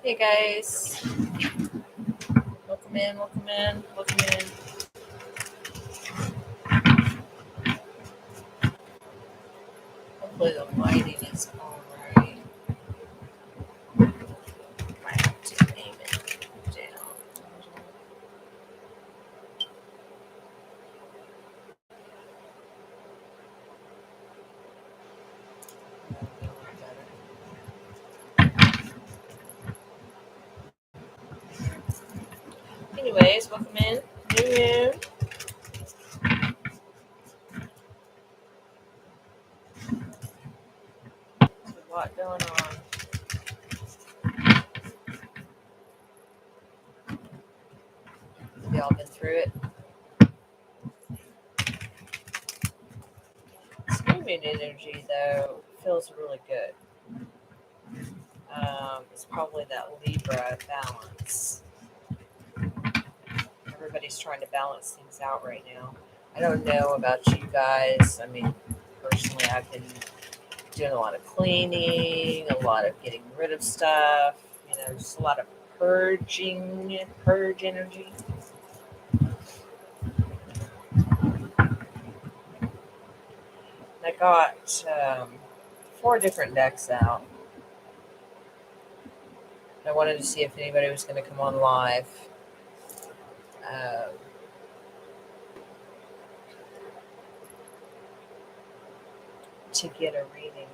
Hey guys, welcome in, welcome in, welcome in. Hopefully the lighting is alright. Might have to name it down. Anyways, welcome in. New moon. There's a lot going on. Have y'all been through it? This new moon energy, though, feels really good. It's probably that Libra balance. Everybody's trying to balance things out right now. I don't know about you guys. I mean, personally, I've been doing a lot of cleaning, a lot of getting rid of stuff, just a lot of purge energy. I got 4 different decks out. I wanted to see if anybody was going to come on live. To get a reading.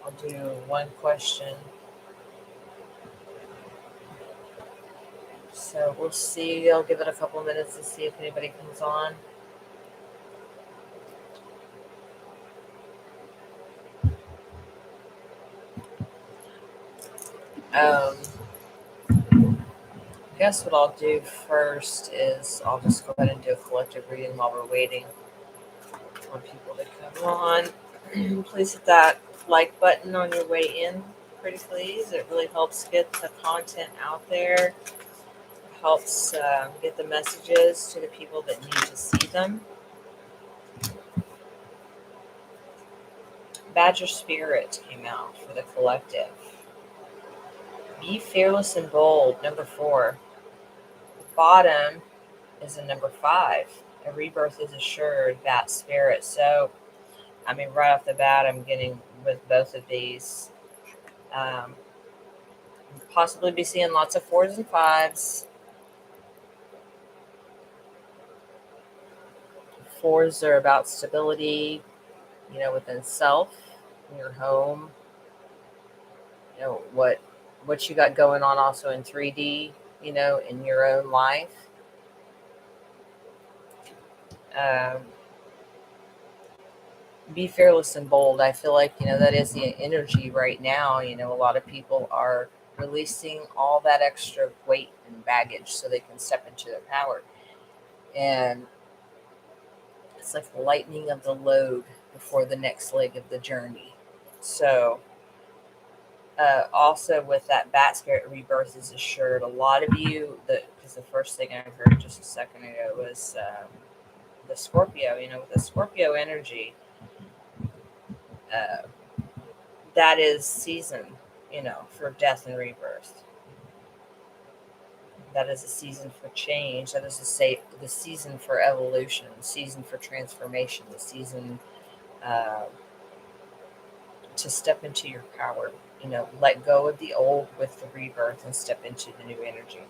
I'll do one question. So we'll see. I'll give it a couple minutes to see if anybody comes on. I guess what I'll do first is I'll just go ahead and do a collective reading while we're waiting for people to come on. Please hit that like button on your way in, pretty please. It really helps get the content out there. It helps get the messages to the people that need to see them. Badger Spirit came out for the collective. Be fearless and bold, number 4. The bottom is a number 5. A rebirth is assured, that spirit. So, I mean, right off the bat, I'm getting with both of these. Possibly be seeing lots of 4s and 5s. 4s are about stability, within self, in your home. What you got going on also in 3D, in your own life. Be fearless and bold. I feel like, that is the energy right now. A lot of people are releasing all that extra weight and baggage so they can step into their power. And it's like the lightening of the load before the next leg of the journey. So, also with that bat spirit, rebirth is assured. A lot of you, because the first thing I heard just a second ago was the Scorpio. With the Scorpio energy, that is season, for death and rebirth. That is a season for change. That is the season for evolution, the season for transformation, the season to step into your power. Let go of the old with the rebirth and step into the new energy.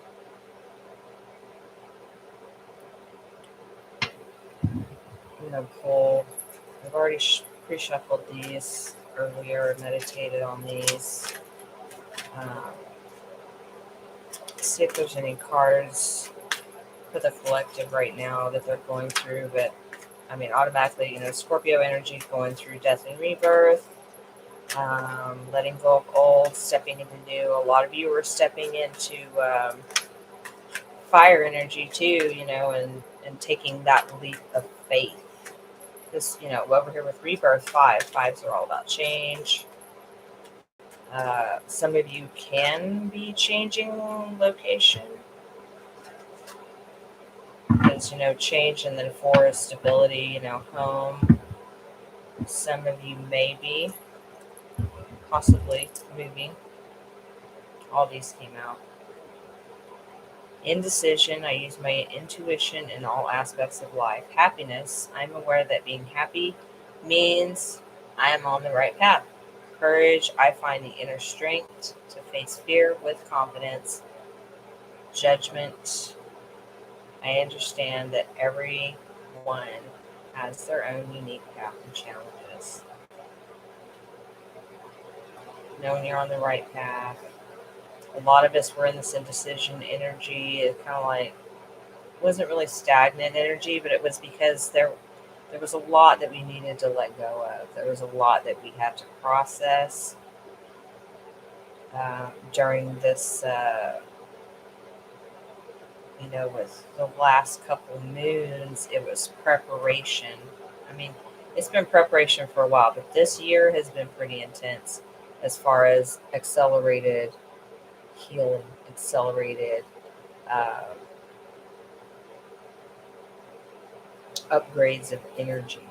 I'm going to pull. I've already pre-shuffled these earlier, meditated on these. See if there's any cards for the collective right now that they're going through. But, I mean, automatically, Scorpio energy going through death and rebirth. Letting go of old, stepping into new. A lot of you are stepping into fire energy too, and taking that leap of faith. Because, over here with rebirth, 5s are all about change. Some of you can be changing location. Because, change, and then 4 is stability, home. Some of you may be possibly moving. All these came out. Indecision, I use my intuition in all aspects of life. Happiness, I'm aware that being happy means I am on the right path. Courage, I find the inner strength to face fear with confidence. Judgment, I understand that everyone has their own unique path and challenges. Knowing you're on the right path. A lot of us were in this indecision energy. It kind of like wasn't really stagnant energy, but it was because there was a lot that we needed to let go of. There was a lot that we had to process during this, with the last couple moons. It was preparation. I mean, it's been preparation for a while, but this year has been pretty intense as far as accelerated healing, accelerated uh, upgrades of energy,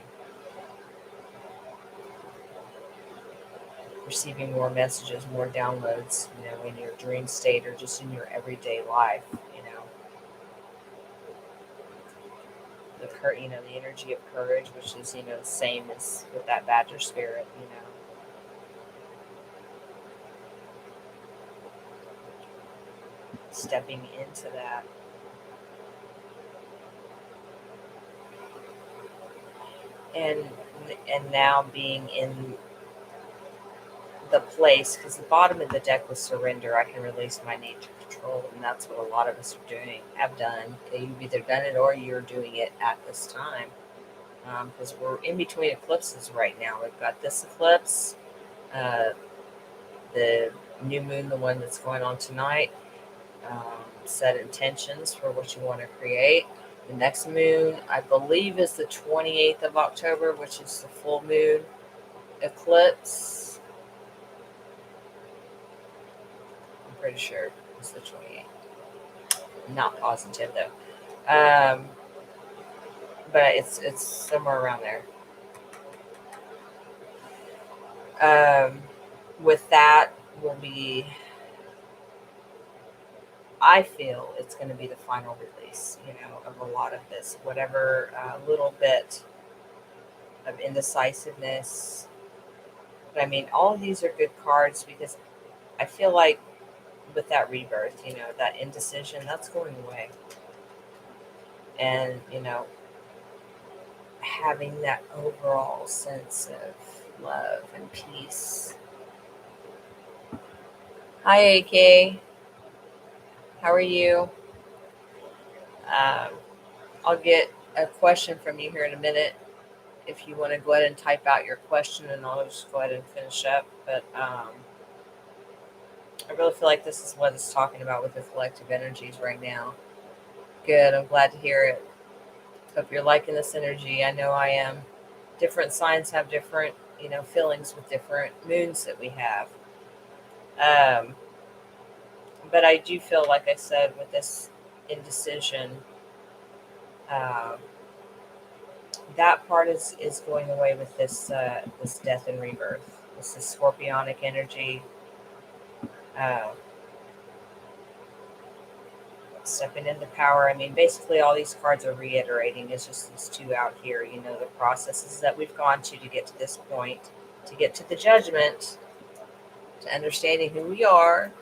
receiving more messages, more downloads, in your dream state or just in your everyday life, the energy of courage, which is, the same as with that badger spirit, stepping into that. And now being in the place, because the bottom of the deck was surrender. I can release my need to control, and that's what a lot of us are doing, have done. You've either done it or you're doing it at this time, because we're in between eclipses right now. We've got this eclipse, uh, the new moon, the one that's going on tonight. Set intentions for what you want to create. The next moon, I believe, is the 28th of October, which is the full moon eclipse. I'm pretty sure it's the 28th. Not positive though. But it's somewhere around there. With that will be, I feel it's going to be the final release, of a lot of this, whatever little bit of indecisiveness. But I mean, all of these are good cards because I feel like with that rebirth, that indecision, that's going away. And, having that overall sense of love and peace. Hi, AK. How are you? I'll get a question from you here in a minute. If you want to go ahead and type out your question, and I'll just go ahead and finish up. But I really feel like this is what it's talking about with the collective energies right now. Good. I'm glad to hear it. Hope you're liking this energy. I know I am. Different signs have different, feelings with different moons that we have. But I do feel, like I said, with this indecision, that part is going away with this this death and rebirth. This is scorpionic energy. Uh, Stepping into power. I mean, basically, all these cards are reiterating. It's just these two out here. The processes that we've gone to get to this point, to get to the judgment, to understanding who we are,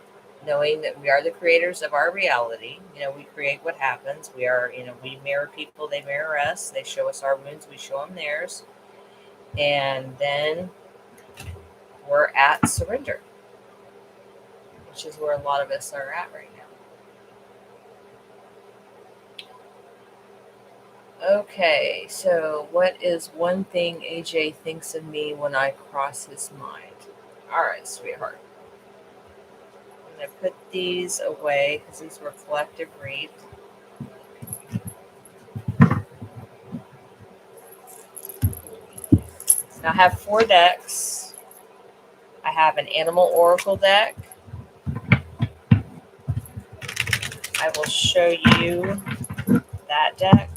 knowing that we are the creators of our reality. We create what happens. We are, we mirror people, they mirror us. They show us our wounds, we show them theirs. And then we're at surrender, which is where a lot of us are at right now. Okay, so what is one thing AJ thinks of me when I cross his mind? All right, sweetheart. I'm going to put these away because these were collective reads. Now I have 4 decks. I have an animal oracle deck. I will show you that deck,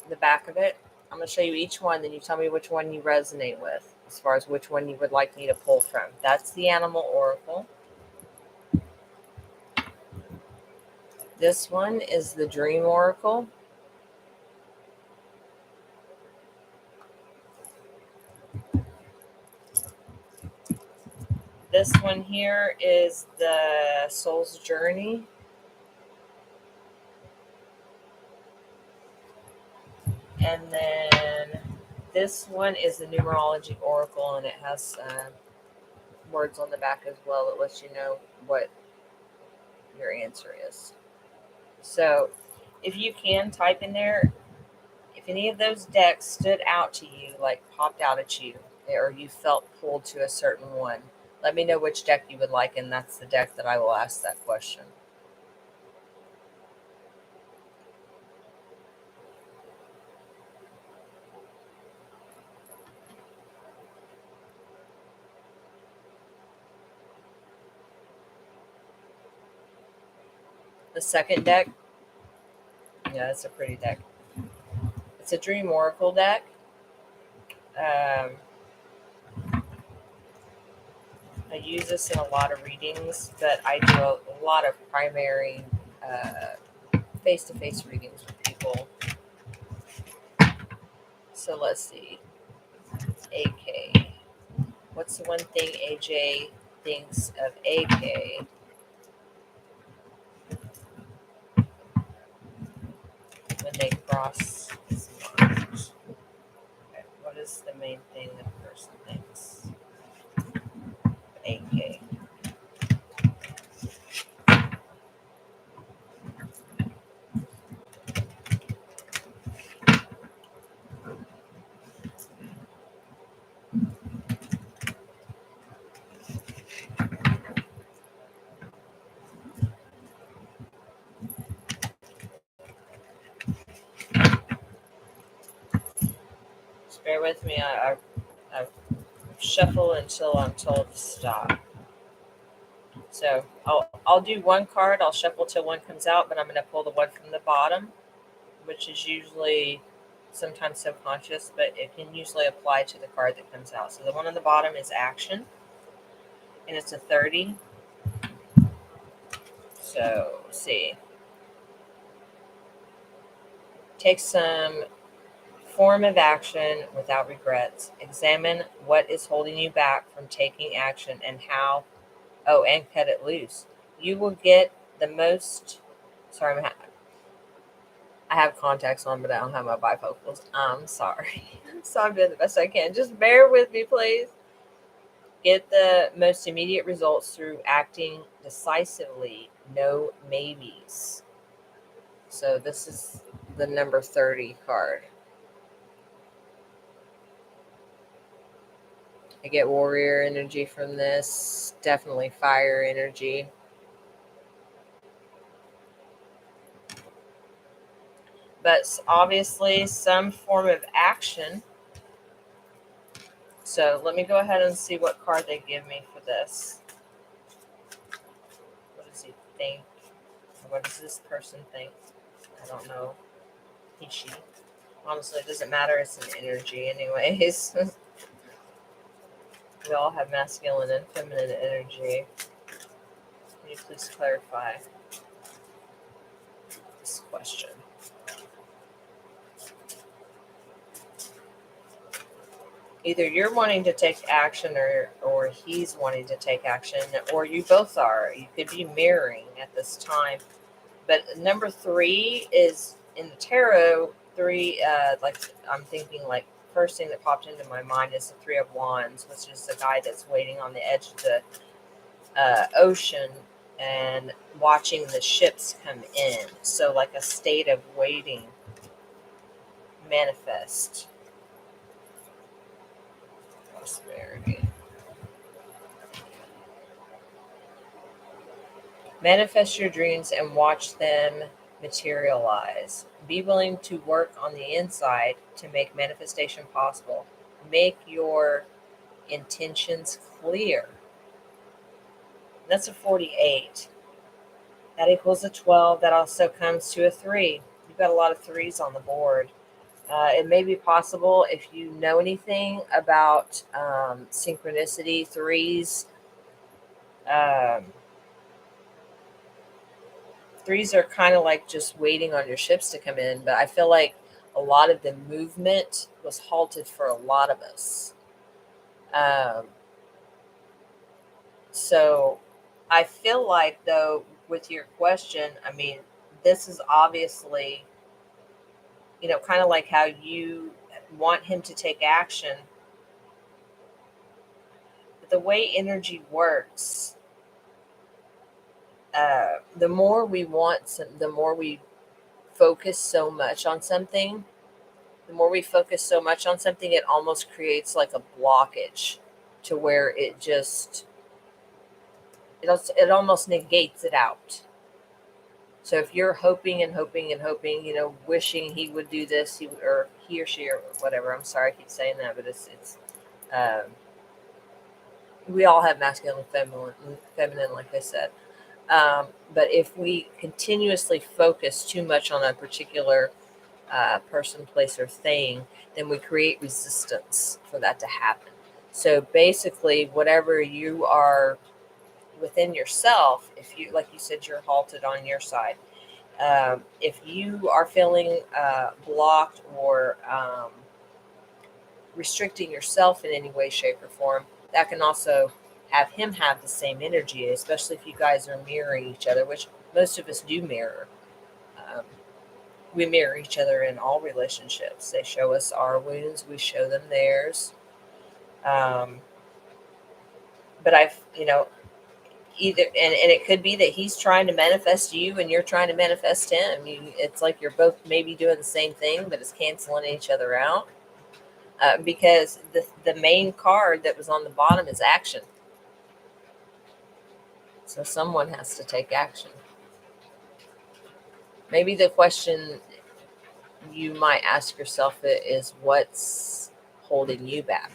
the back of it. I'm going to show you each one, then you tell me which one you resonate with as far as which one you would like me to pull from. That's the animal oracle. This one is the Dream Oracle. This one here is the Soul's Journey. And then this one is the Numerology Oracle, and it has words on the back as well that lets you know what your answer is. So if you can type in there, if any of those decks stood out to you, like popped out at you, or you felt pulled to a certain one, let me know which deck you would like, and that's the deck that I will ask that question. The second deck, yeah, it's a pretty deck. It's a Dream Oracle deck. Um, I use this in a lot of readings, but I do a lot of primary face-to-face readings with people. So let's see. AK. What's the one thing AJ thinks of AK? When they cross his mind. Okay, what is the main thing that the person thinks of AK? Just bear with me. I shuffle until I'm told to stop. So I'll do one card. I'll shuffle till one comes out, but I'm going to pull the one from the bottom, which is usually sometimes subconscious, but it can usually apply to the card that comes out. So the one on the bottom is action, and it's a 30. So let's see. Take some form of action without regrets. Examine what is holding you back from taking action and how. Oh, and cut it loose. You will get the most. Sorry, I have contacts on, but I don't have my bifocals. I'm sorry. So I'm doing the best I can. Just bear with me, please. Get the most immediate results through acting decisively. No maybes. So this is the number 30 card. I get warrior energy from this. Definitely fire energy. But obviously some form of action. So let me go ahead and see what card they give me for this. What does he think? What does this person think? I don't know. He, she. Honestly, it doesn't matter. It's an energy anyways. We all have masculine and feminine energy. Can you please clarify this question? Either you're wanting to take action or he's wanting to take action, or you both are. You could be mirroring at this time. But number 3 is in the tarot. 3, like I'm thinking, like first thing that popped into my mind is the 3 of Wands, which is the guy that's waiting on the edge of the ocean and watching the ships come in. So like a state of waiting. Manifest prosperity. Manifest your dreams and watch them materialize. Be willing to work on the inside to make manifestation possible. Make your intentions clear. That's a 48. That equals a 12. That also comes to a 3. You've got a lot of 3s on the board. It may be possible, if you know anything about synchronicity, 3s, threes are kind of like just waiting on your ships to come in, but I feel like a lot of the movement was halted for a lot of us. So I feel like, though, with your question, I mean, this is obviously, kind of like how you want him to take action. But the way energy works, the more we want the more we focus so much on something, it almost creates like a blockage to where it almost negates it out. So if you're hoping and hoping and hoping, wishing he would do this, or he or she or whatever. I'm sorry I keep saying that, but it's um, we all have masculine and feminine, like I said. But if we continuously focus too much on a particular person, place, or thing, then we create resistance for that to happen. So basically, whatever you are within yourself, if you, like you said, you're halted on your side. If you are feeling blocked or restricting yourself in any way, shape, or form, that can also have him have the same energy, especially if you guys are mirroring each other, which most of us do mirror. Um, we mirror each other in all relationships. They show us our wounds, we show them theirs. Um, but either, and it could be that he's trying to manifest you and you're trying to manifest him. It's like you're both maybe doing the same thing, but it's canceling each other out. Because the main card that was on the bottom is action. So someone has to take action. Maybe the question you might ask yourself is, what's holding you back?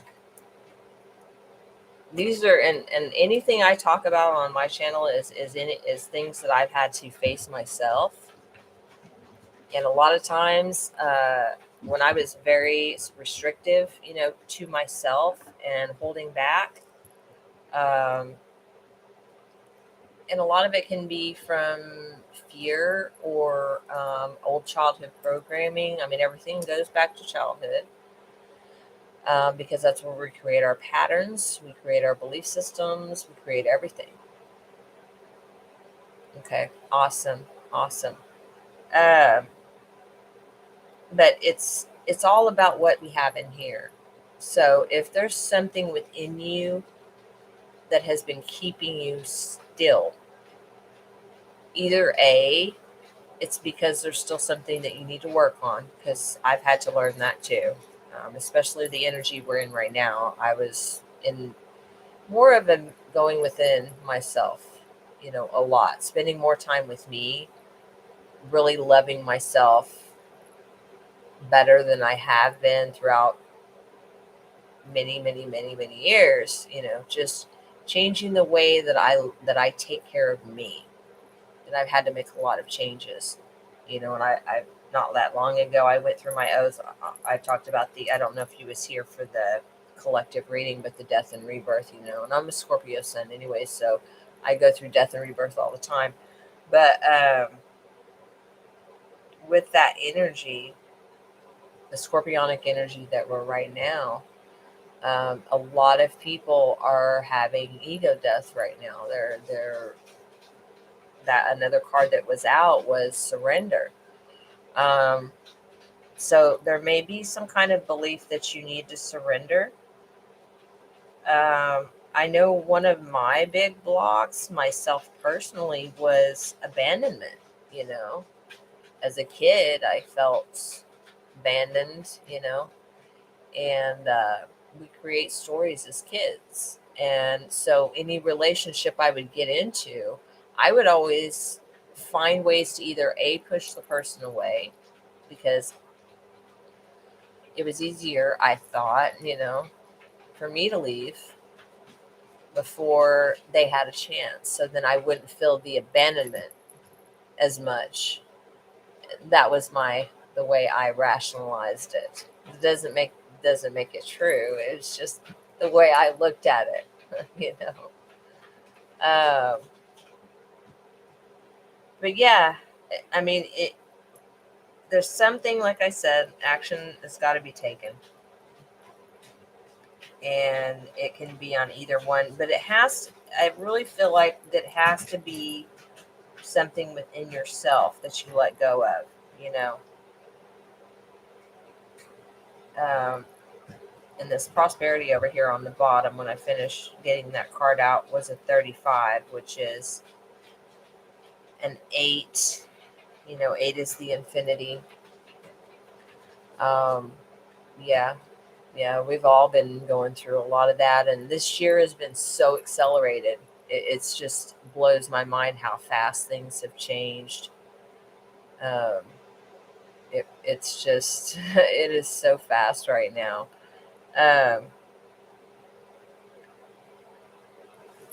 These are, and anything I talk about on my channel is things that I've had to face myself. And a lot of times, when I was very restrictive, to myself and holding back, and a lot of it can be from fear or old childhood programming. I mean, everything goes back to childhood, because that's where we create our patterns, we create our belief systems, we create everything. Okay, awesome. But it's all about what we have in here. So if there's something within you that has been keeping you still, either A, it's because there's still something that you need to work on, because I've had to learn that too, especially the energy we're in right now. I was in more of a going within myself, a lot, spending more time with me, really loving myself better than I have been throughout many, many, many, many years, just changing the way that I take care of me. And I've had to make a lot of changes, and I not that long ago, I went through my oath. I talked about I don't know if you was here for the collective reading, but the death and rebirth, and I'm a Scorpio sun anyway, so I go through death and rebirth all the time. But with that energy, the scorpionic energy that we're right now, a lot of people are having ego death right now. They're that another card that was out was surrender. So there may be some kind of belief that you need to surrender. I know one of my big blocks, myself personally, was abandonment. As a kid, I felt abandoned, and we create stories as kids. And so any relationship I would get into, I would always find ways to either A, push the person away, because it was easier, I thought, for me to leave before they had a chance. So then I wouldn't feel the abandonment as much. That was the way I rationalized it. It doesn't make it true. It's just the way I looked at it, But yeah, I mean, there's something, like I said, action has got to be taken. And it can be on either one, but I really feel like that has to be something within yourself that you let go of, you know. Um, and this prosperity over here on the bottom, when I finished getting that card out, was a 35, which is an 8. You know, 8 is the infinity. Um, yeah, yeah, we've all been going through a lot of that, and this year has been so accelerated. It's just blows my mind how fast things have changed. Um, it's just it is so fast right now. Um,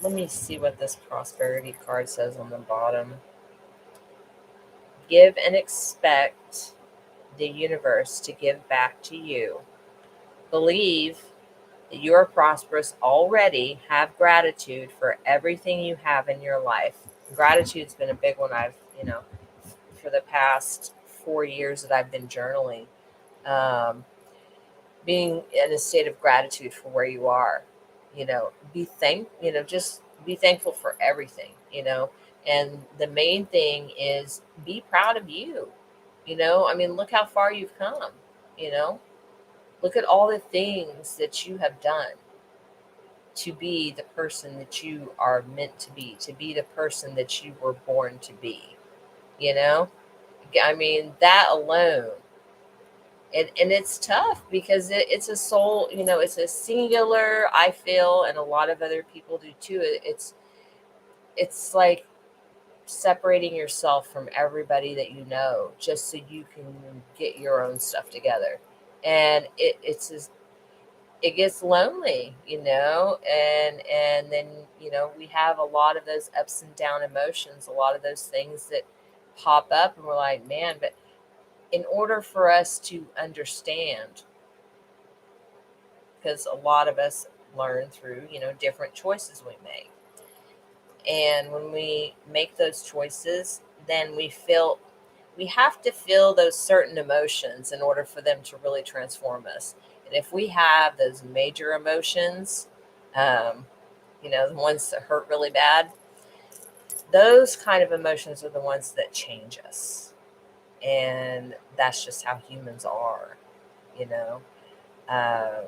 let me see what this prosperity card says on the bottom. Give and expect the universe to give back to you. Believe that you are prosperous already. Have gratitude for everything you have in your life. Gratitude's been a big one. For the past 4 years that I've been journaling, um, being in a state of gratitude for where you are. Just be thankful for everything. And the main thing is be proud of you. I mean, look how far you've come. You know, look at all the things that you have done to be the person that you are meant to be the person that you were born to be. You know, I mean, that alone. And it's tough because it's a soul, it's a singular, I feel, and a lot of other people do too. It's like separating yourself from everybody that you know just so you can get your own stuff together. And it gets lonely, and then, we have a lot of those ups and down emotions, a lot of those things that pop up, and we're like, man, but in order for us to understand, because a lot of us learn through, different choices we make. And when we make those choices, then we have to feel those certain emotions in order for them to really transform us. And if we have those major emotions, um, the ones that hurt really bad, those kind of emotions are the ones that change us. And that's just how humans are, you know. Uh,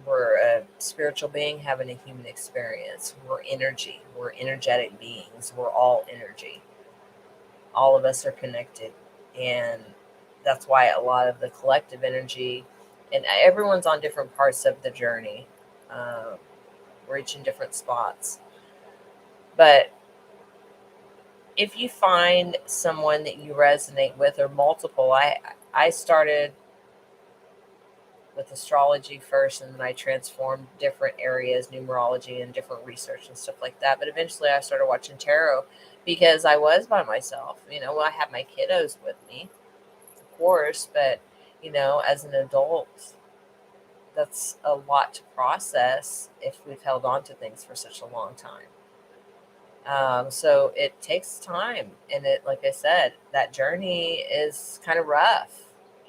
we're a spiritual being having a human experience. We're energy. We're energetic beings. We're all energy. All of us are connected. And that's why a lot of the collective energy, and everyone's on different parts of the journey. Um, we're each in different spots. But if you find someone that you resonate with, or multiple, I started with astrology first, and then I transformed different areas, numerology and different research and stuff like that. But eventually I started watching tarot because I was by myself. I had my kiddos with me, of course, but as an adult, that's a lot to process if we've held on to things for such a long time. So it takes time, and like I said, that journey is kind of rough,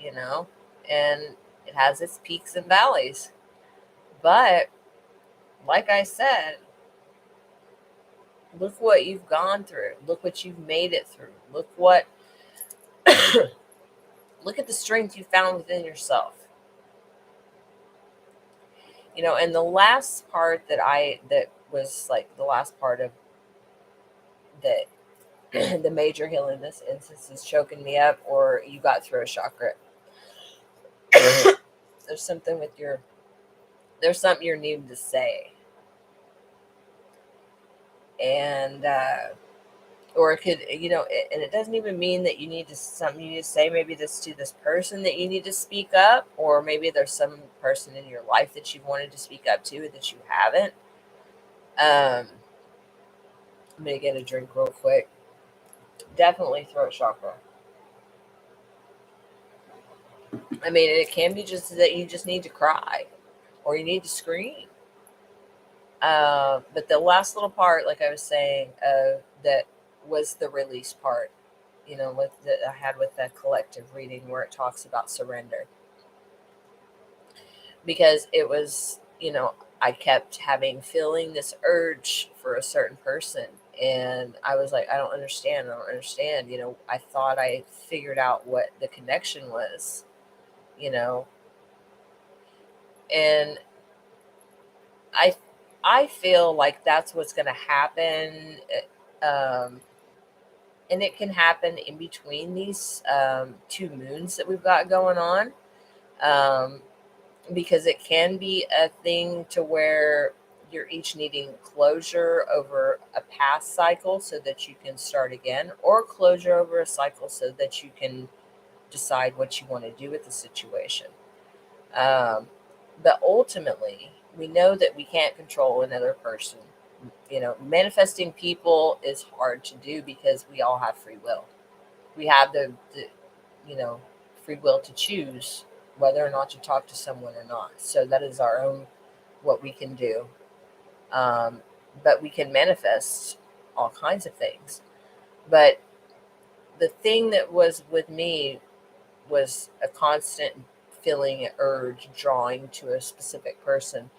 and it has its peaks and valleys. But like I said, look what you've gone through. Look what you've made it through. Look at the strength you found within yourself. And the last part that was like the last part of the the major healing in this instance is choking me up, or you got throat chakra. there's something with your there's something you're needing to say. And or it could, and it doesn't even mean that you need to something you need to say. Maybe this to this person that you need to speak up, or maybe there's some person in your life that you've wanted to speak up to that you haven't. I'm gonna get a drink real quick. Definitely throat chakra. I mean, it can be just that you just need to cry, or you need to scream. But the last little part, like I was saying, that was the release part. I had with that collective reading where it talks about surrender, because it was, I kept feeling this urge for a certain person. And I was like, I don't understand. I thought I figured out what the connection was, you know, and I, I feel like that's what's going to happen. Um, and it can happen in between these two moons that we've got going on. Um, because it can be a thing to where you're each needing closure over a past cycle so that you can start again, or closure over a cycle so that you can decide what you want to do with the situation. Um, but ultimately, we know that we can't control another person. Manifesting people is hard to do because we all have free will. We have the you know, free will to choose whether or not to talk to someone or not. So that is our own, what we can do. Um, but we can manifest all kinds of things. But the thing that was with me was a constant feeling, urge, drawing to a specific person.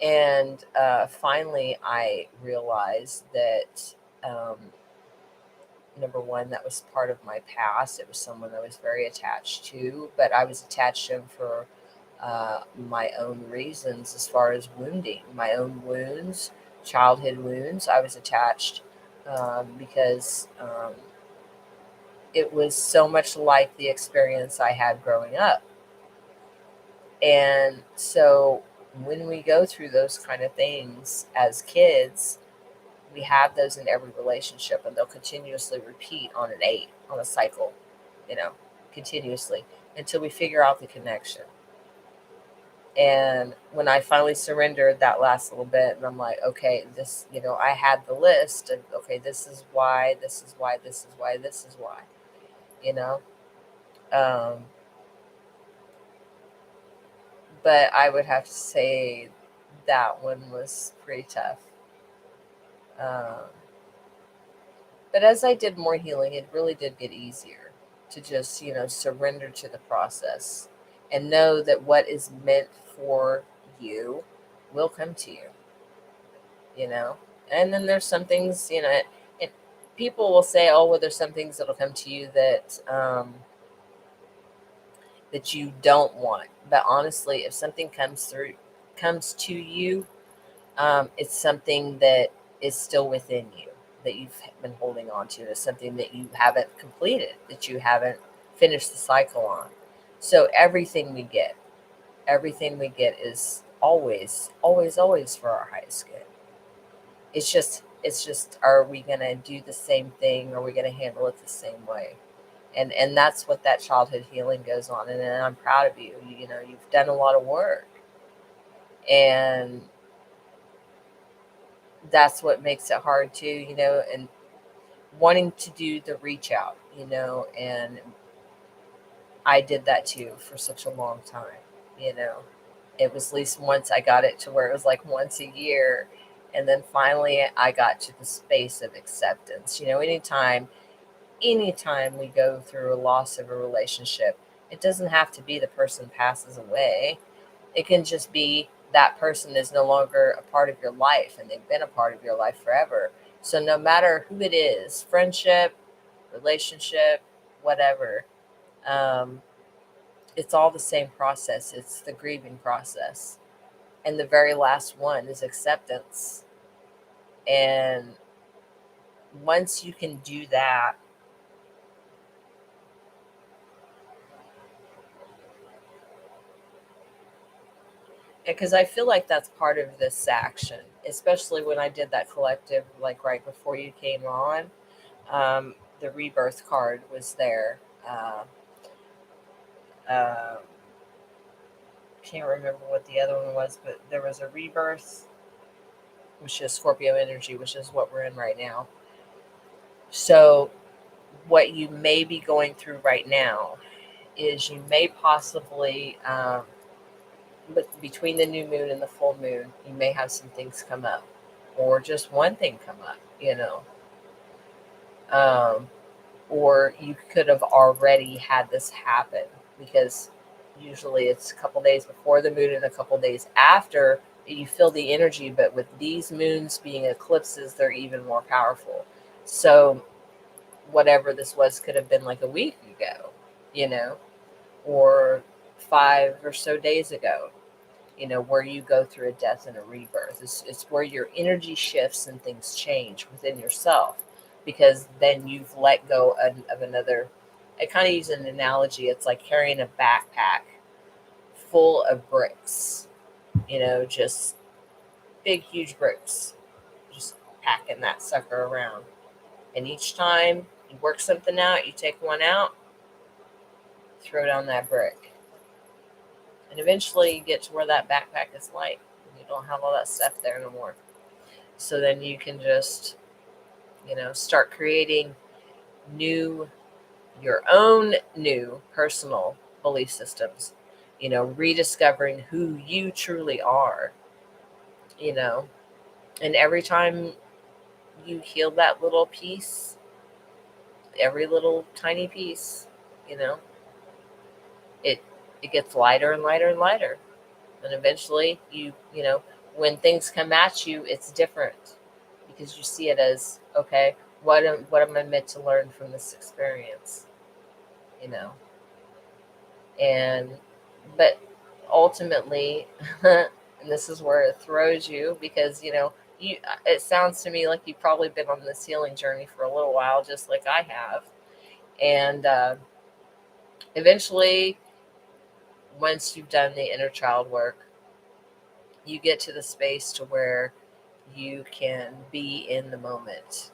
And finally, I realized that number one, that was part of my past. It was someone I was very attached to, but I was attached to him for my own reasons, as far as wounding, my own wounds, childhood wounds. I was attached because it was so much like the experience I had growing up. And so when we go through those kind of things as kids, we have those in every relationship, and they'll continuously repeat on an eight, on a cycle, you know, continuously until we figure out the connection. And when I finally surrendered that last little bit, and I'm like, okay, this, I had the list of, okay, this is why, this is why, this is why, this is why, you know. Um, but I would have to say that one was pretty tough. Um, But as I did more healing, it really did get easier to just, surrender to the process and know that what is meant for you will come to you, you know? And then there's some things, and people will say, oh, well, there's some things that'll come to you that you don't want. But honestly, if something comes to you, it's something that is still within you, that you've been holding on to. It's something that you haven't completed, that you haven't finished the cycle on. So everything we get is always, always, always for our highest good. It's just, are we going to do the same thing? Are we going to handle it the same way? And that's what that childhood healing goes on. And I'm proud of you. You've done a lot of work. And that's what makes it hard too, and wanting to do the reach out, and I did that too for such a long time, you know. It was at least once I got it to where it was like once a year. And then finally I got to the space of acceptance. Anytime we go through a loss of a relationship, it doesn't have to be the person passes away. It can just be that person is no longer a part of your life, and they've been a part of your life forever. So no matter who it is, friendship, relationship, whatever, um, it's all the same process. It's the grieving process. And the very last one is acceptance. And once you can do that, because I feel like that's part of this action, especially when I did that collective, like right before you came on. The rebirth card was there. Uh, can't remember what the other one was, but there was a rebirth, which is Scorpio energy, which is what we're in right now. So, what you may be going through right now is you may possibly, but between the new moon and the full moon, you may have some things come up, or just one thing come up, you know. Um, or you could have already had this happen, because usually it's a couple days before the moon and a couple days after you feel the energy. But with these moons being eclipses, they're even more powerful. So whatever this was could have been like a week ago, you know, or 5 or so days ago, you know, where you go through a death and a rebirth. It's where your energy shifts and things change within yourself, because then you've let go of another. I kind of use an analogy. It's like carrying a backpack full of bricks, you know, just big, huge bricks, just packing that sucker around. And each time you work something out, you take one out, throw down that brick. And eventually you get to where that backpack is light. You don't have all that stuff there no more. So then you can just, you know, start creating your own new personal belief systems, you know, rediscovering who you truly are, you know. And every time you heal that little piece, every little tiny piece, you know, it it gets lighter and lighter and lighter. And eventually you know, when things come at you, it's different, because you see it as, okay, what am I meant to learn from this experience, you know. And but ultimately, and this is where it throws you, because you know, it sounds to me like you've probably been on this healing journey for a little while, just like I have. And eventually, once you've done the inner child work, you get to the space to where you can be in the moment.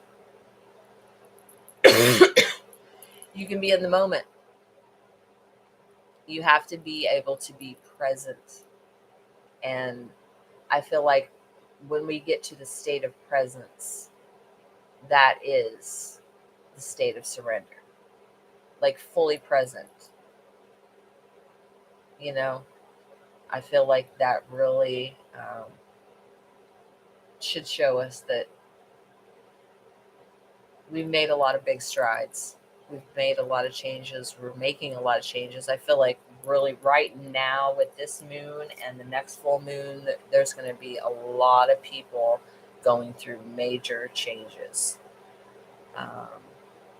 You can be in the moment. You have to be able to be present. And I feel like when we get to the state of presence, that is the state of surrender, like fully present. You know, I feel like that really should show us that we've made a lot of big strides. We've made a lot of changes. We're making a lot of changes. I feel like really right now with this moon and the next full moon, there's going to be a lot of people going through major changes. Um,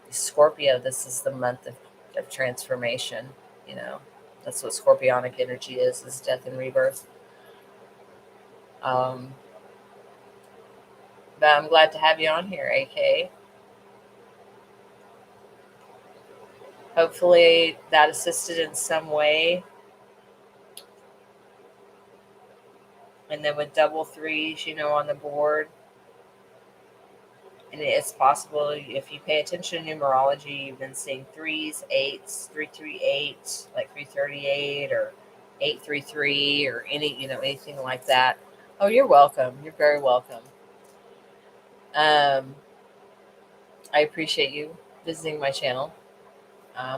Scorpio, this is the month of transformation. You know, that's what Scorpionic energy is death and rebirth. Um, but I'm glad to have you on here, AK. Hopefully that assisted in some way. And then with double threes, you know, on the board, and it's possible if you pay attention to numerology, you've been seeing threes, eights, 338, like 338, or 833, or any, you know, anything like that. Oh, you're welcome. You're very welcome. I appreciate you visiting my channel.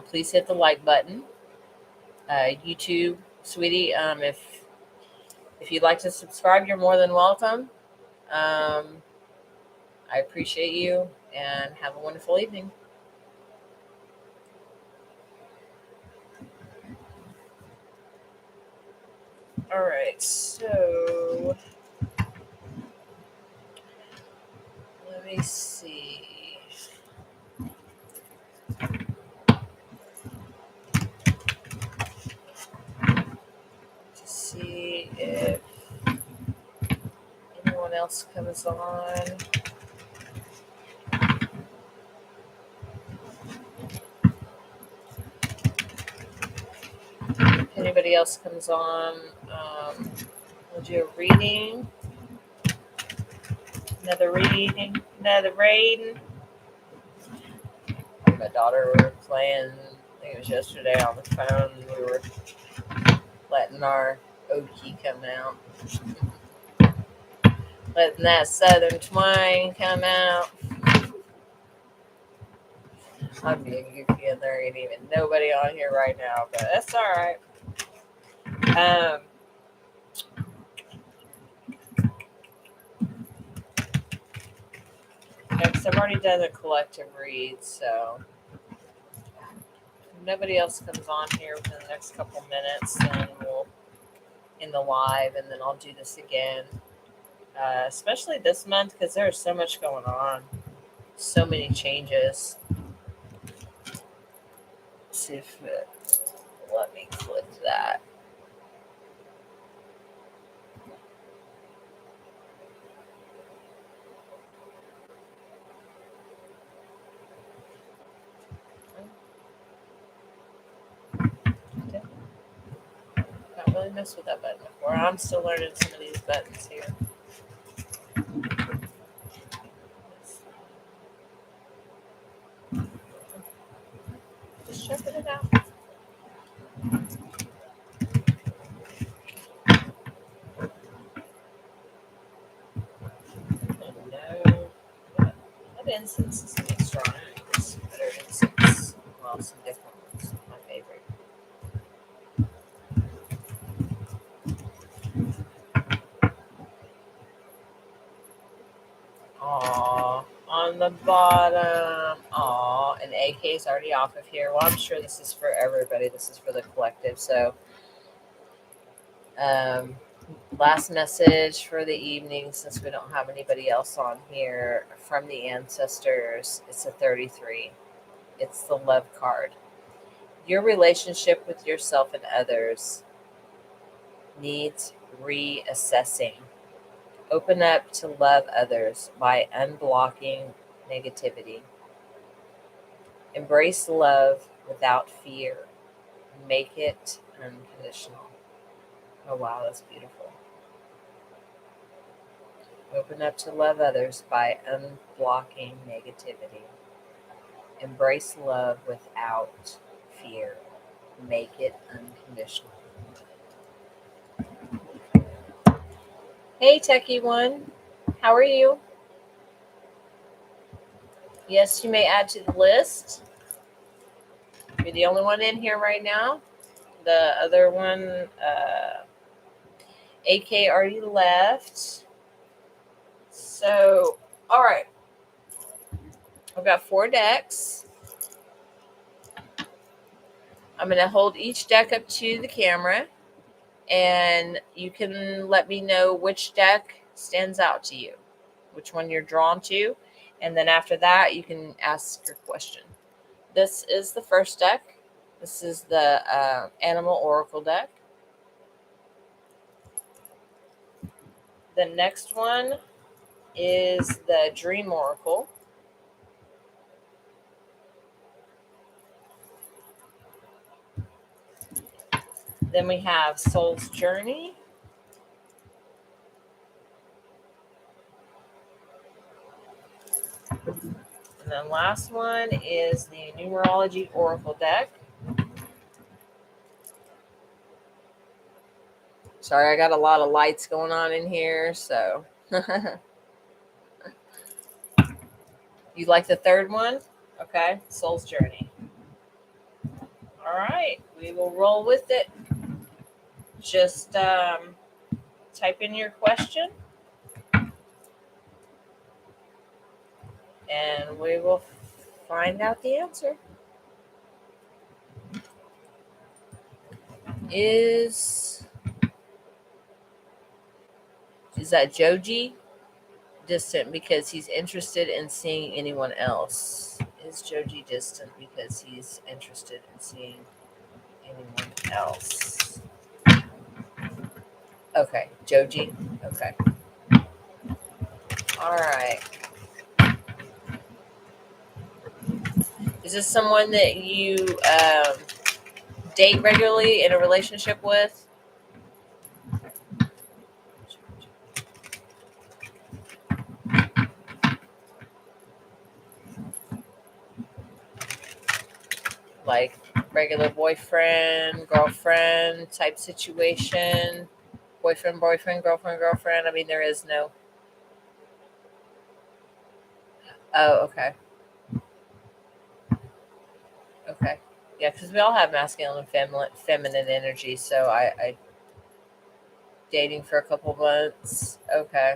Please hit the like button. YouTube, sweetie, if you'd like to subscribe, you're more than welcome. I appreciate you, and have a wonderful evening. All right, so let me see. To see if anyone else comes on. If anybody else comes on, we'll do a reading. Another reading. Another reading. My daughter were playing, I think it was yesterday, on the phone. We were letting our Okie come out. Letting that southern twang come out. I'm being goofy, and there ain't even nobody on here right now, but that's all right. Because I've already done a collective read, so nobody else comes on here within the next couple minutes, then we'll in the live, and then I'll do this again. Especially this month because there's so much going on, so many changes. Let's see if let me click that. Not really messed with that button before. I'm still learning some of these buttons here. Just checking it out. No, that incense is pretty strong. It's better incense. Well, some different ones. My favorite. Aw, on the bottom. Aw, and AK is already off of here. Well, I'm sure this is for everybody. This is for the collective. So, last message for the evening, since we don't have anybody else on here, from the ancestors. It's a 33. It's the love card. Your relationship with yourself and others needs reassessing. Open up to love others by unblocking negativity. Embrace love without fear. Make it unconditional. Oh, wow, that's beautiful. Open up to love others by unblocking negativity. Embrace love without fear. Make it unconditional. Hey, Techie One. How are you? Yes, you may add to the list. You're the only one in here right now. The other one, AK already left. So, all right. I've got 4 decks. I'm going to hold each deck up to the camera, and you can let me know which deck stands out to you, which one you're drawn to, and then after that, you can ask your question. This is the first deck. This is the Animal Oracle deck. The next one is the Dream Oracle. Then we have Soul's Journey. And then last one is the Numerology Oracle deck. Sorry, I got a lot of lights going on in here, so. You like the third one? Okay, Soul's Journey. All right, we will roll with it. Just type in your question, and we will find out the answer. Is that Joji distant because he's interested in seeing anyone else? Is Joji distant because he's interested in seeing anyone else? Okay, Joji. Okay. All right. Is this someone that you date regularly, in a relationship with? Like regular boyfriend, girlfriend type situation? Boyfriend, girlfriend, girlfriend? I mean, there is no... Oh, okay. Okay. Yeah, because we all have masculine and feminine energy, so I dating for a couple months. Okay.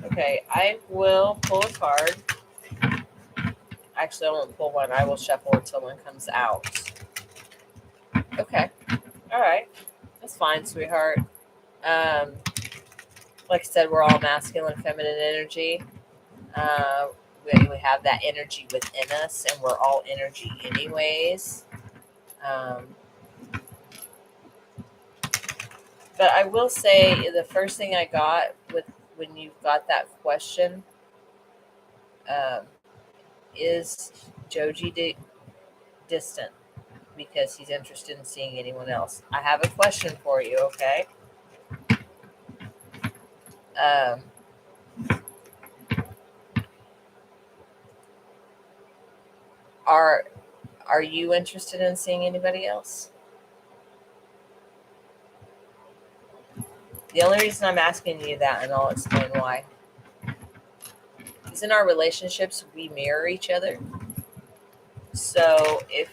Okay, I will pull a card. Actually, I won't pull one. I will shuffle until one comes out. Okay. All right. That's fine, sweetheart. Like I said, we're all masculine, feminine energy. Uh, we have that energy within us, and we're all energy, anyways. Um, but I will say the first thing I got with when you got that question um, is Joji distant because he's interested in seeing anyone else. I have a question for you, okay? Um, are are you interested in seeing anybody else? The only reason I'm asking you that, and I'll explain why, is in our relationships we mirror each other. So if,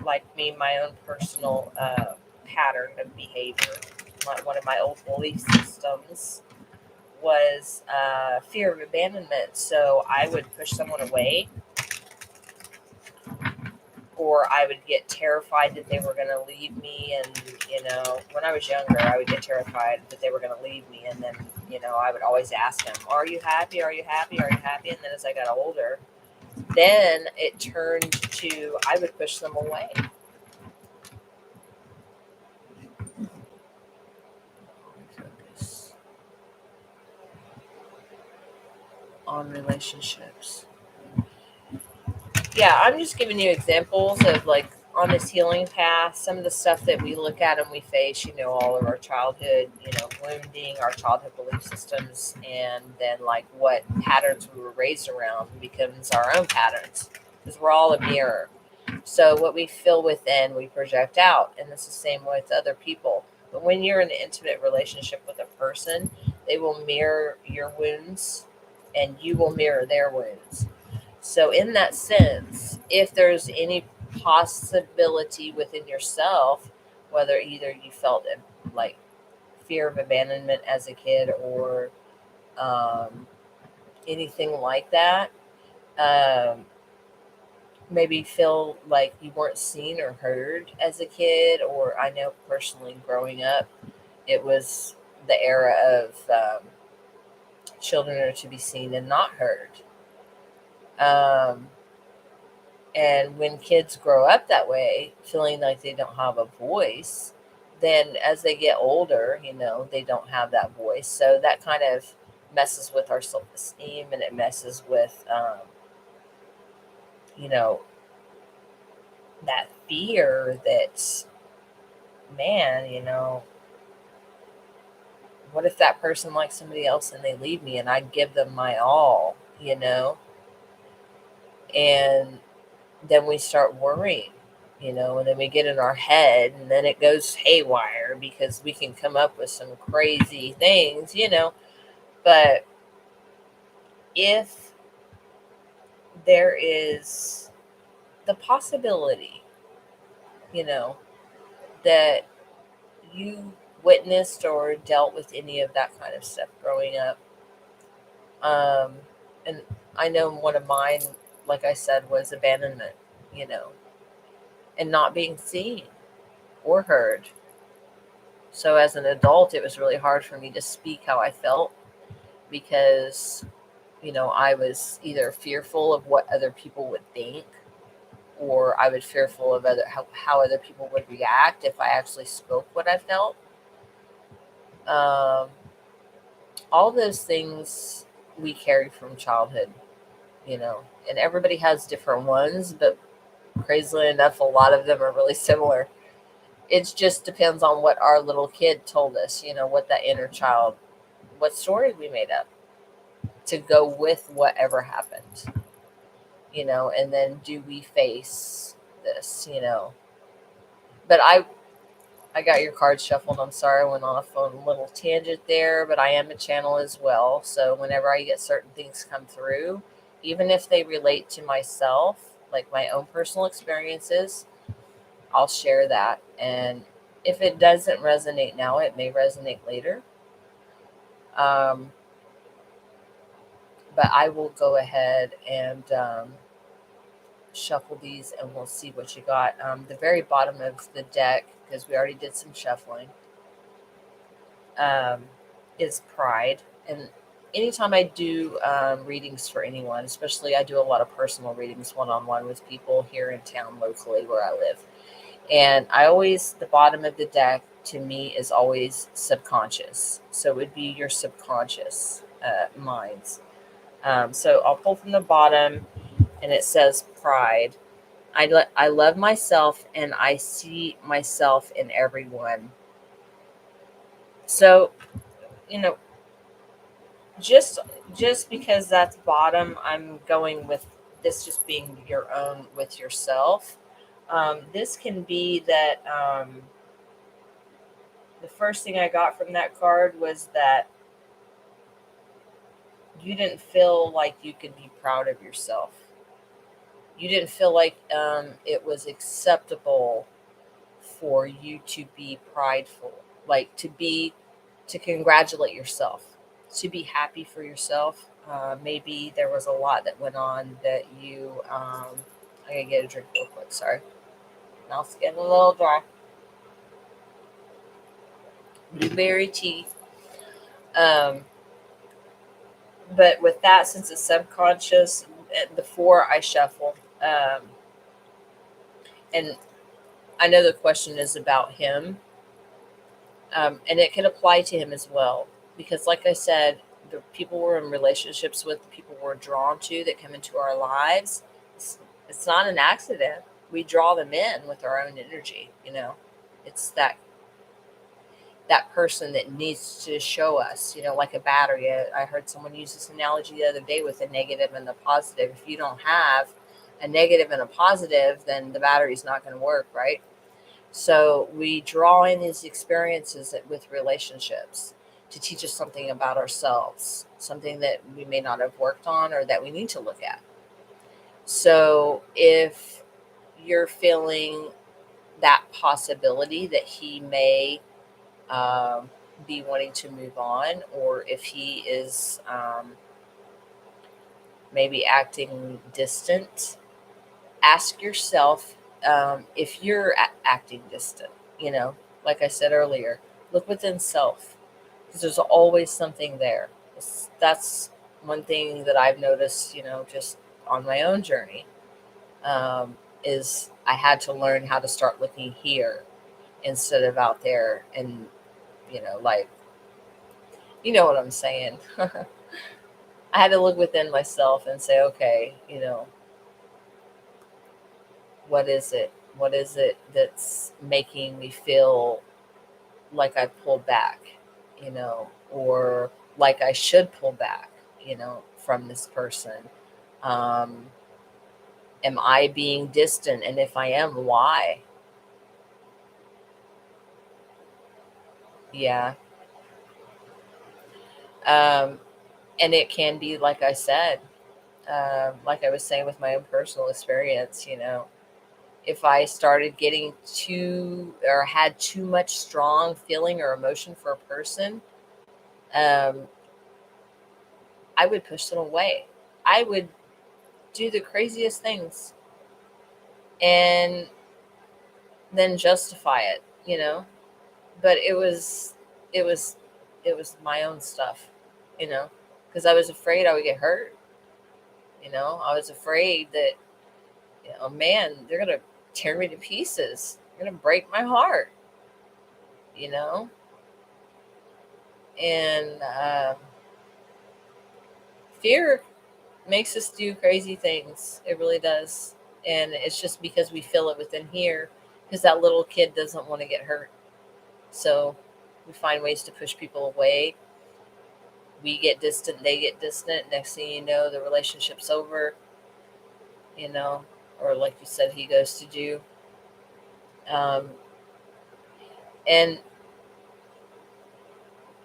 like me, my own personal pattern of behavior, one of my old belief systems was fear of abandonment. So I would push someone away, or I would get terrified that they were going to leave me. And, when I was younger, I would get terrified that they were going to leave me. And then, I would always ask them, are you happy? Are you happy? Are you happy? And then as I got older, then it turned to I would push them away. Focus on relationships. Yeah, I'm just giving you examples of like on this healing path, some of the stuff that we look at and we face, all of our childhood, wounding, our childhood belief systems, and then like what patterns we were raised around becomes our own patterns because we're all a mirror. So what we feel within, we project out, and it's the same with other people. But when you're in an intimate relationship with a person, they will mirror your wounds and you will mirror their wounds. So, in that sense, if there's any possibility within yourself, whether either you felt like fear of abandonment as a kid or um, anything like that, um, maybe feel like you weren't seen or heard as a kid, or I know personally growing up, it was the era of children are to be seen and not heard. Um, And when kids grow up that way, feeling like they don't have a voice, then as they get older, they don't have that voice. So that kind of messes with our self esteem, and it messes with, you know, that fear that, man, what if that person likes somebody else and they leave me and I give them my all? And then we start worrying, and then we get in our head and then it goes haywire because we can come up with some crazy things. But if there is the possibility, you know, that you witnessed or dealt with any of that kind of stuff growing up, um, and I know one of mine, like I said, was abandonment, you know, and not being seen or heard. So as an adult, it was really hard for me to speak how I felt because, I was either fearful of what other people would think, or I was fearful of how other people would react if I actually spoke what I felt. Um, all those things we carry from childhood, and everybody has different ones, but crazily enough, a lot of them are really similar. It just depends on what our little kid told us, what that inner child, what story we made up to go with whatever happened, and then do we face this. But I got your cards shuffled. I'm sorry I went off on a little tangent there, but I am a channel as well. So whenever I get certain things come through, even if they relate to myself, like my own personal experiences, I'll share that. And if it doesn't resonate now, it may resonate later. Um, But I will go ahead and shuffle these and we'll see what you got. The very bottom of the deck, because we already did some shuffling, is pride. And anytime I do readings for anyone, especially I do a lot of personal readings one-on-one with people here in town locally where I live. And I always, the bottom of the deck to me is always subconscious. So it would be your subconscious minds. So I'll pull from the bottom and it says pride. I love myself and I see myself in everyone. So, you know, just because that's bottom, I'm going with this just being your own with yourself. This can be that the first thing I got from that card was that you didn't feel like you could be proud of yourself. You didn't feel like it was acceptable for you to be prideful, like to congratulate yourself, to be happy for yourself. Maybe there was a lot that went on that you. I gotta get a drink real quick. Sorry, mouth's getting a little dry. Blueberry tea. Um, but with that, since it's subconscious, the four I shuffle, and I know the question is about him, and it can apply to him as well. Because, like I said, the people we're in relationships with, the people we're drawn to that come into our lives, it's not an accident. We draw them in with our own energy. It's that person that needs to show us. Like a battery. I heard someone use this analogy the other day with a negative and a positive. If you don't have a negative and a positive, then the battery's not going to work, right? So we draw in these experiences with relationships to teach us something about ourselves, something that we may not have worked on or that we need to look at. So if you're feeling that possibility that he may be wanting to move on, or if he is maybe acting distant, ask yourself if you're acting distant. Like I said earlier, look within self, because there's always something there. That's one thing that I've noticed, just on my own journey, is I had to learn how to start looking here instead of out there. And, like, you know what I'm saying. I had to look within myself and say, okay, what is it? What is it that's making me feel like I pulled back, or like I should pull back, from this person? Um, am I being distant? And if I am, why? Yeah. Um, and it can be, like I said, like I was saying with my own personal experience, if I started getting too or had too much strong feeling or emotion for a person, um, I would push them away. I would do the craziest things and then justify it, But it was it was my own stuff, because I was afraid I would get hurt. I was afraid that, man, they're gonna tear me to pieces. They're gonna break my heart, you know. And fear makes us do crazy things. It really does. And it's just because we feel it within here, because that little kid doesn't want to get hurt. So we find ways to push people away. We get distant, they get distant. Next thing you know, the relationship's over, or like you said, he goes to do. Um, and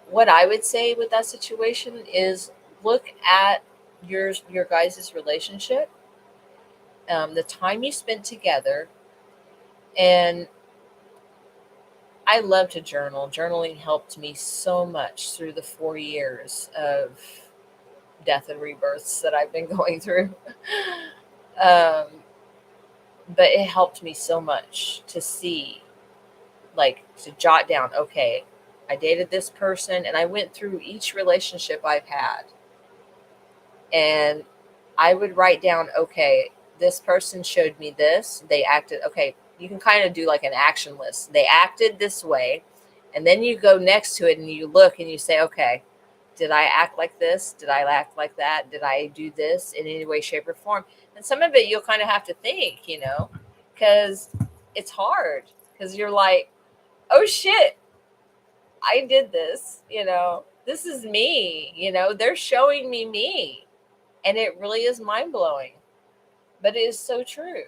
what I would say with that situation is look at your guys' relationship, the time you spent together. And I love to journal. Journaling helped me so much through the 4 years of death and rebirths that I've been going through. um, but it helped me so much to see, like, to jot down, okay, I dated this person, and I went through each relationship I've had, and I would write down, okay, this person showed me this, they acted, okay, you can kind of do like an action list. They acted this way, and then you go next to it and you look and you say, okay, did I act like this? Did I act like that? Did I do this in any way, shape, or form? And some of it you'll kind of have to think, because it's hard, because you're like, oh shit, I did this, this is me, they're showing me me. And it really is mind blowing, but it is so true.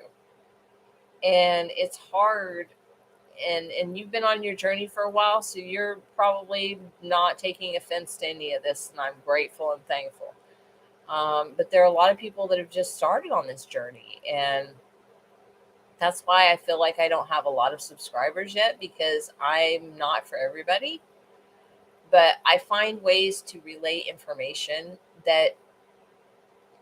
And it's hard. And you've been on your journey for a while, so you're probably not taking offense to any of this. And I'm grateful and thankful. But there are a lot of people that have just started on this journey. And that's why I feel like I don't have a lot of subscribers yet, because I'm not for everybody. But I find ways to relay information that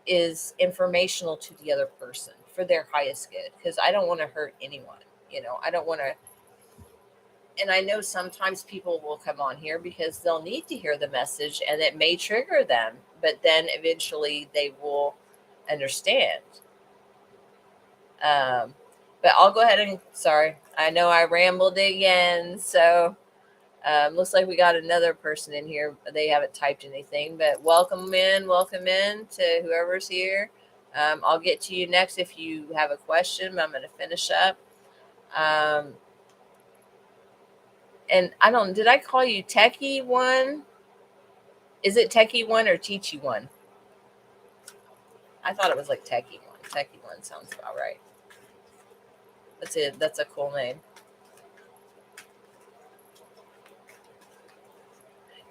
is informational to the other person for their highest good, because I don't want to hurt anyone. I don't want to. And I know sometimes people will come on here because they'll need to hear the message and it may trigger them, but then eventually they will understand. But I'll go ahead and, sorry, I know I rambled again. So looks like we got another person in here. They haven't typed anything, but welcome in to whoever's here. I'll get to you next if you have a question. I'm going to finish up. And did I call you Techie One? Is it Techie One or Teachy One? I thought it was like Techie One. Techie One sounds about right. That's it. That's a cool name.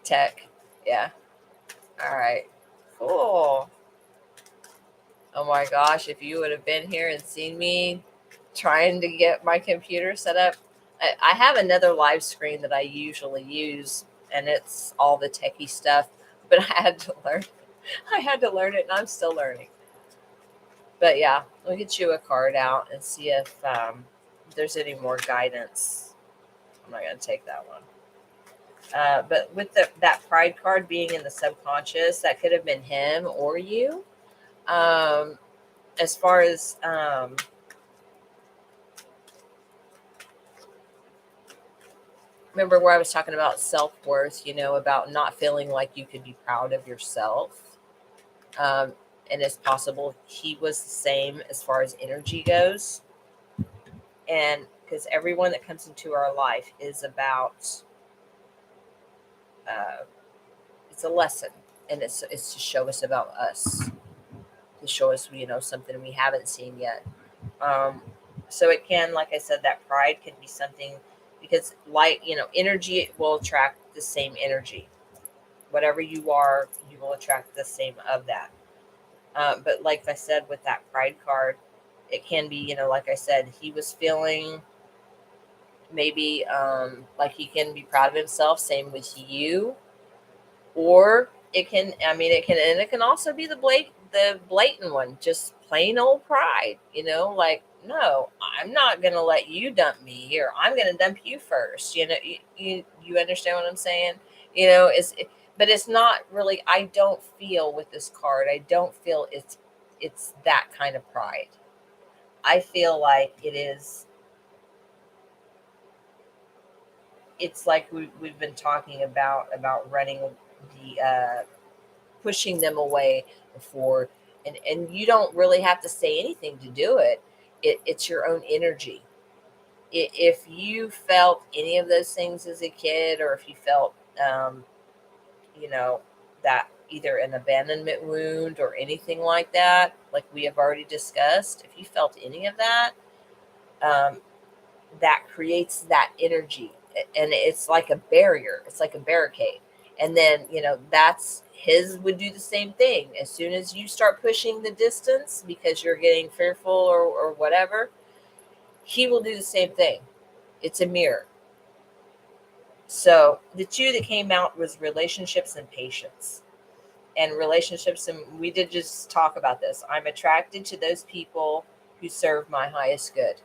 Tech. Yeah. All right. Cool. Oh my gosh, if you would have been here and seen me trying to get my computer set up. I have another live screen that I usually use, and it's all the techie stuff, but I had to learn it, and I'm still learning. But yeah, we'll get you a card out and see if there's any more guidance. I'm not going to take that one. But with that pride card being in the subconscious, that could have been him or you. As far as remember where I was talking about self-worth, about not feeling like you could be proud of yourself. And it's possible he was the same as far as energy goes. And because everyone that comes into our life is about, it's a lesson, and it's to show us about us, to show us, something we haven't seen yet. So it can, like I said, that pride can be something, because energy will attract the same energy. Whatever you are, you will attract the same of that. But like I said, with that pride card, it can be, like I said, he was feeling maybe like he can be proud of himself, same with you. Or it can also be the blatant one, just plain old pride, like, no, I'm not going to let you dump me, or I'm going to dump you first. You understand what I'm saying? But it's not really, I don't feel with this card, I don't feel it's that kind of pride. I feel like it's like we've been talking about running the, pushing them away before, and you don't really have to say anything to do it. It's your own energy. If you felt any of those things as a kid, or if you felt, that either an abandonment wound or anything like that, like we have already discussed, if you felt any of that, that creates that energy, and it's like a barrier, it's like a barricade. And then that's his would do the same thing. As soon as you start pushing the distance because you're getting fearful or whatever, he will do the same thing. It's a mirror. So the two that came out was relationships and patience. and relationships, and we did just talk about this. I'm attracted to those people who serve my highest good.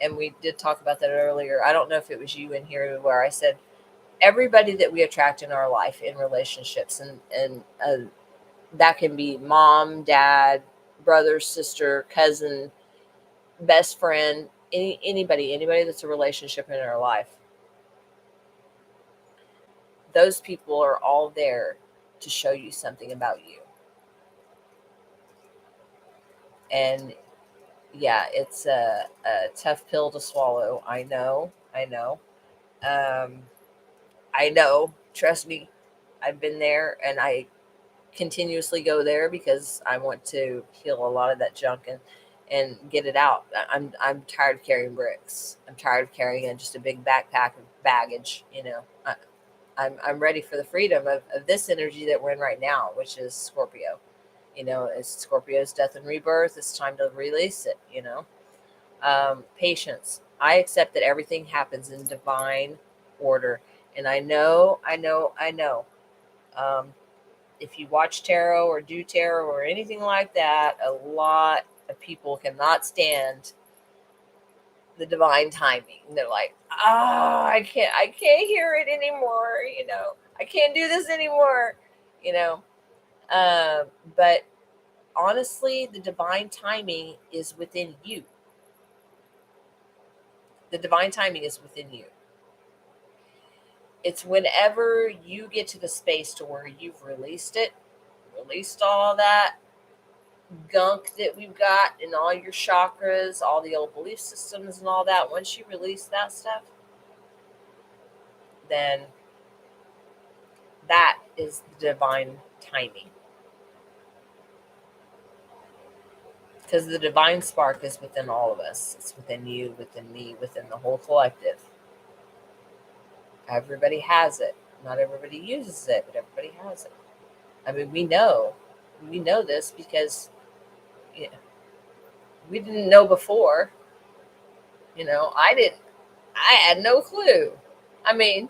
And we did talk about that earlier. I don't know if it was you in here where I said everybody that we attract in our life in relationships, and that can be mom, dad, brother, sister, cousin, best friend, anybody that's a relationship in our life. Those people are all there to show you something about you. And yeah, it's a tough pill to swallow. I know. Um, I know. Trust me, I've been there, and I continuously go there because I want to heal a lot of that junk and get it out. I'm tired of carrying bricks. I'm tired of carrying just a big backpack of baggage. I'm ready for the freedom of this energy that we're in right now, which is Scorpio. It's Scorpio's death and rebirth. It's time to release it. Patience. I accept that everything happens in divine order, and I know. Um, if you watch tarot or do tarot or anything like that, a lot of people cannot stand the divine timing. They're like, I can't hear it anymore. I can't do this anymore. You know, but honestly, the divine timing is within you. The divine timing is within you. It's whenever you get to the space to where you've released all that gunk that we've got in all your chakras, all the old belief systems and all that. Once you release that stuff, then that is the divine timing. Because the divine spark is within all of us. It's within you, within me, within the whole collective. Everybody has it. Not everybody uses it, but everybody has it. I mean, we know this because we didn't know before. I had no clue. I mean,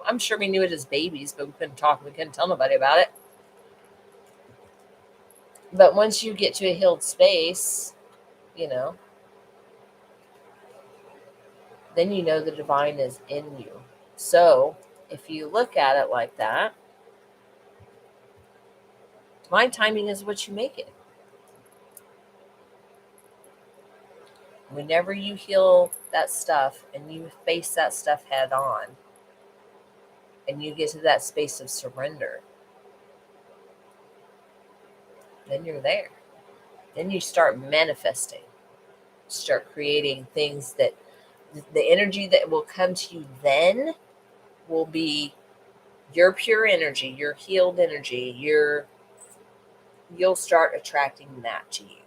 I'm sure we knew it as babies, but we couldn't talk. We couldn't tell nobody about it. But once you get to a healed space, then the divine is in you. So if you look at it like that, divine timing is what you make it. Whenever you heal that stuff and you face that stuff head on, and you get to that space of surrender, then you're there. Then you start manifesting, start creating things that the energy that will come to you then will be your pure energy, your healed energy. You'll start attracting that to you.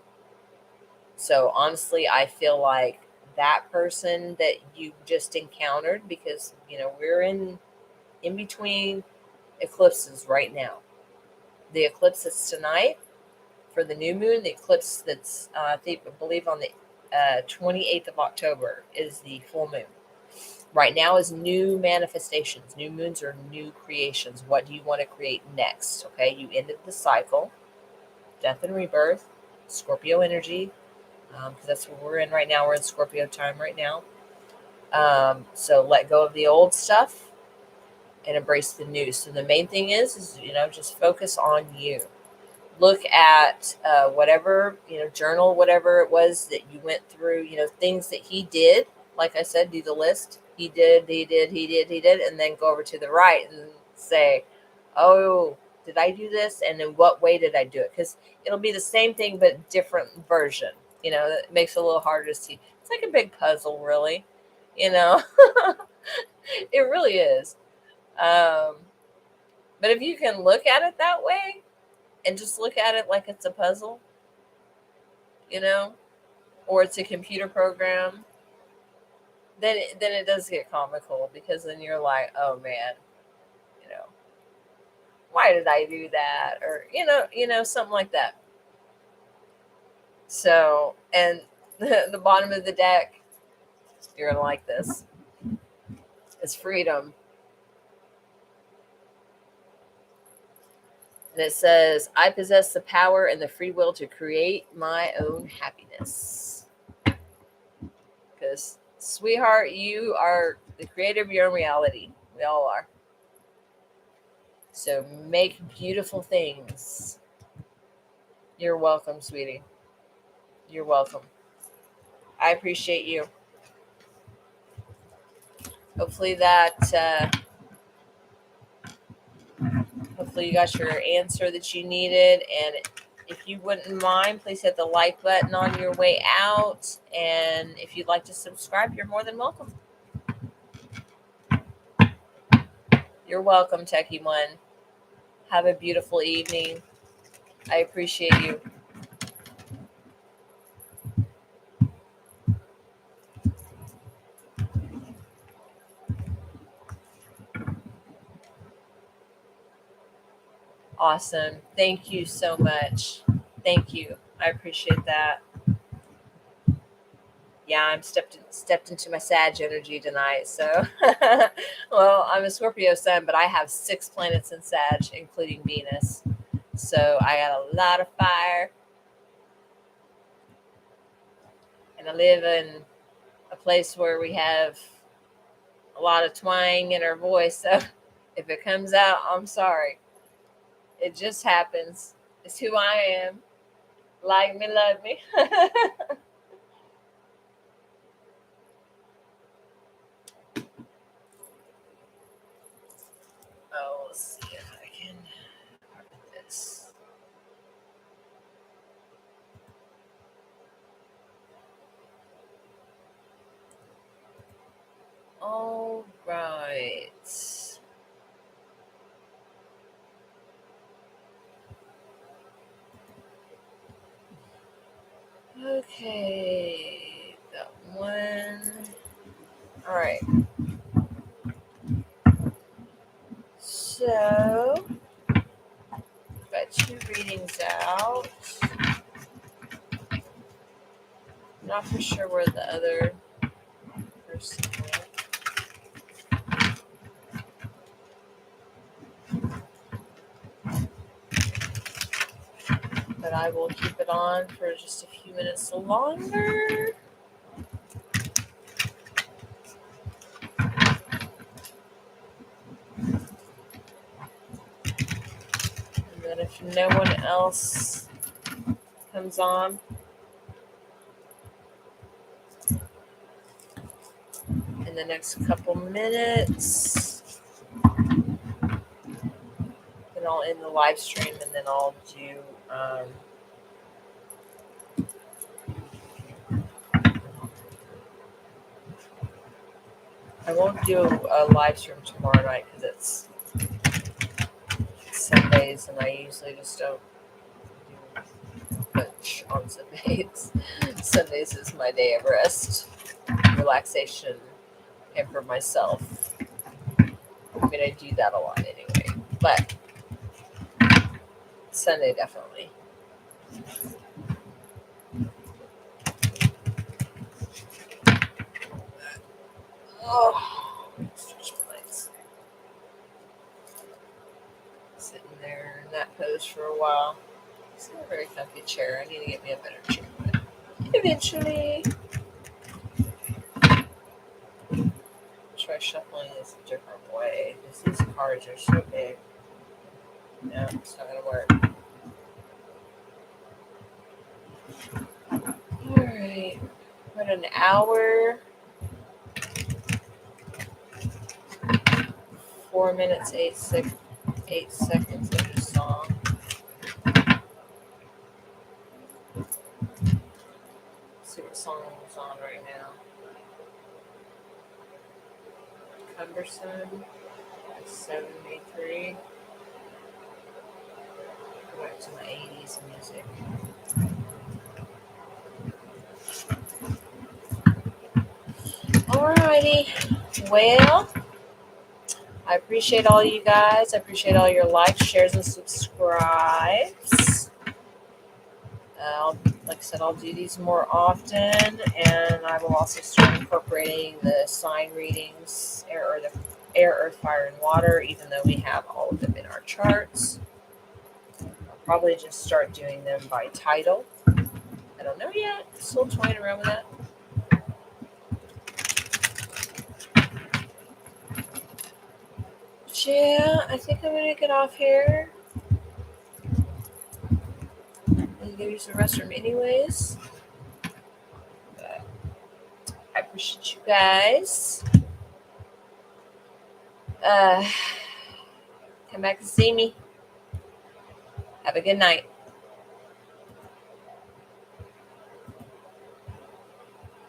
So honestly, I feel like that person that you just encountered, because we're in between eclipses right now. The eclipse that's tonight for the new moon, the eclipse that's I believe on the 28th of October is the full moon. Right now is new manifestations. New moons are new creations. What do you want to create next? Okay, you ended the cycle, death and rebirth, Scorpio energy, because that's what we're in right now. We're in Scorpio time right now. So let go of the old stuff and embrace the new. So the main thing is just focus on you. Look at whatever, journal, whatever it was that you went through, things that he did. Like I said, do the list. He did, and then go over to the right and say, oh, did I do this? And in what way did I do it? Because it'll be the same thing, but different version. That makes it a little harder to see. It's like a big puzzle, really. It really is. But if you can look at it that way, and just look at it like it's a puzzle, or it's a computer program, then it does get comical, because then you're like, oh man, why did I do that? Or, something like that. So, and the bottom of the deck, you're going to like this. It's freedom. And it says, I possess the power and the free will to create my own happiness. Because, sweetheart, you are the creator of your own reality. We all are. So make beautiful things. You're welcome, sweetie. You're welcome. I appreciate you. Hopefully hopefully you got your answer that you needed. And if you wouldn't mind, please hit the like button on your way out. And if you'd like to subscribe, you're more than welcome. You're welcome, Techie One. Have a beautiful evening. I appreciate you. Awesome. Thank you so much. Thank you. I appreciate that. Yeah, I'm stepped into my Sag energy tonight. So, well, I'm a Scorpio sun, but I have 6 planets in Sag, including Venus. So I got a lot of fire, and I live in a place where we have a lot of twang in our voice. So if it comes out, I'm sorry. It just happens. It's who I am. Like me, love me. Oh, let's see if I can do this. All right. Okay. Got one. All right. So, got 2 readings out. Not for sure where the other person went. But I will keep it on for just a few minutes longer. And then if no one else comes on, in the next couple minutes, then I'll end the live stream, and then I'll do I won't do a live stream tomorrow night because it's Sundays, and I usually just don't do much on Sundays. Sundays is my day of rest, relaxation, and for myself. I mean, I do that a lot anyway, but Sunday definitely. Oh, stretch my legs. Sitting there in that pose for a while. It's not a very comfy chair. I need to get me a better chair, but eventually. Try shuffling this a different way because these cards are so big. No, it's not gonna work. Alright. About an hour. 4 minutes, 8 seconds of the song. Let's see what song is on right now. Cumbersome. 73. Go back to my 80s music. Alrighty. Well, I appreciate all you guys. I appreciate all your likes, shares, and subscribes. Like I said, I'll do these more often, and I will also start incorporating the sign readings, air, earth, fire, and water, even though we have all of them in our charts. probably just start doing them by title. I don't know yet. Still toying around with that. But yeah, I think I'm going to get off here and go use the restroom anyways. But I appreciate you guys. Come back and see me. Have a good night.